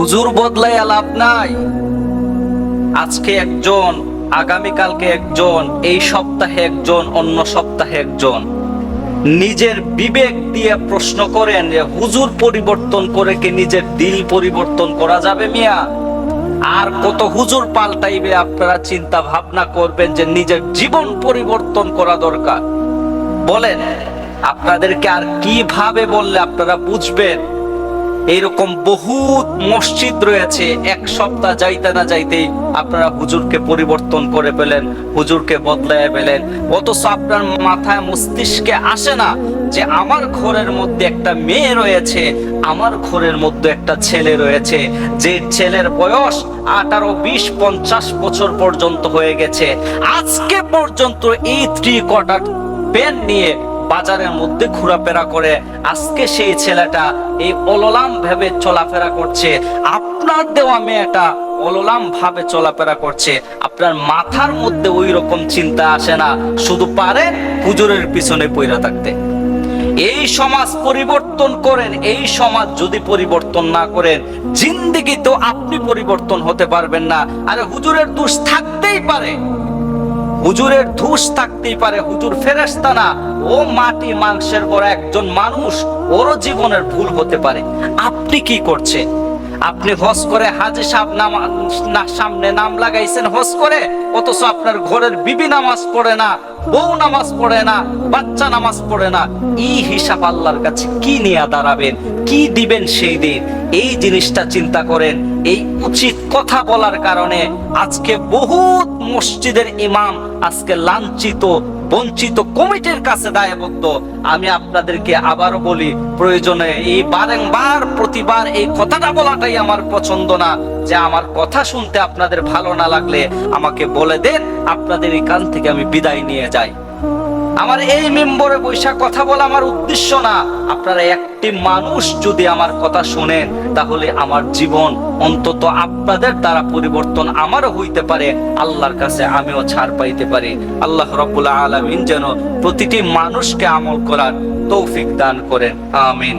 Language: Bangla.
হুজুর বদলাইয়া লাভ নাই। আজকে একজন, আগামীকালকে একজন, এই সপ্তাহে একজন, অন্য সপ্তাহে একজন। নিজের বিবেক দিয়ে প্রশ্ন করেন যে হুজুর পরিবর্তন করে কি নিজের দিল পরিবর্তন করা যাবে মিয়া? আর কত হুজুর পাল্টাইবে? আপনারা চিন্তা ভাবনা করবেন যে নিজের জীবন পরিবর্তন করা দরকার। বলেন আপনাদেরকে আর কিভাবে বললে আপনারা বুঝবেন? এইরকম বহুত মসজিদ রয়েছে, এক সপ্তাহ যাইতে না যাইতেই আপনারা হুজুরকে পরিবর্তন করে ফেলেন, হুজুরকে বদলায় ফেলেন। অথচ আপনার মাথায় মস্তিষ্কে আসে না যে আমার ঘরের মধ্যে একটা মেয়ে রয়েছে, আমার ঘরের মধ্যে একটা ছেলে রয়েছে, যে ছেলের বয়স 18, 20, 50 বছর পর্যন্ত হয়ে গেছে, আজকে পর্যন্ত এই 3/4 প্যান্ট নিয়ে বাজারের মধ্যে ঘোরাফেরা করে। আজকে সেই ছেলেটা এই অললাম ভাবে চলাফেরা করছে, আপনার দেওয়া মেয়েটা অললাম ভাবে চলাফেরা করছে। আপনার মাথার মধ্যে ওই রকম চিন্তা আসে না, শুধু পারে হুজুরের পিছনে পইরা থাকতে। এই সমাজ পরিবর্তন করেন। এই সমাজ যদি পরিবর্তন না করেন, জিন্দেগি তো আপনি পরিবর্তন হতে পারবেন না। আরে হুজুরের দোষ থাকতেই পারে, হুজুরের দোষ থাকতেই পারে। হুজুর ফেরেশতা না, ও মাটি মাংসের গড়া একজন মানুষ, ওরও জীবনের ভুল হতে পারে। আপনি কি করছেন? আপনি হজ করে হাজী সাহেব সামনে নাম লাগাইছেন হজ করে, অথচ আপনার ঘরের বিবি নামাজ পড়ে না, বউ নামাজ পড়ে না, বাচ্চা নামাজ পড়ে না। এই হিসাব আল্লাহর কাছে কি নিয়ে দাঁড়াবেন? কি দিবেন সেই দিন? এই জিনিসটা চিন্তা করেন। এই উচিত কথা বলার কারণে আজকে বহুত মসজিদের ইমাম আজকে লাঞ্ছিত, বঞ্চিত, কমিটির কাছে দায়বদ্ধ। আমি আপনাদেরকে আবারও বলি, প্রয়োজনে এই বারংবার প্রতিবার এই কথাটা বলাটাই আমার পছন্দ না, যে আমার কথা শুনতে আপনাদের ভালো না লাগলে আমাকে বলে দেন, আপনাদের এই কান থেকে আমি বিদায় নিয়ে যাই। আমার এই মেম্বরে বৈশা কথা বলা আমার উদ্দেশ্য না। আপনারা একটি মানুষ যদি আমার কথা শুনেন, তাহলে আমার জীবন অন্তত আপনাদের দ্বারা পরিবর্তন আমারও হইতে পারে, আল্লাহর কাছে আমিও ছাড় পাইতে পারি। আল্লাহ রাব্বুল আলামিন যেন প্রতিটি মানুষকে আমল করার তৌফিক দান করেন। আমিন।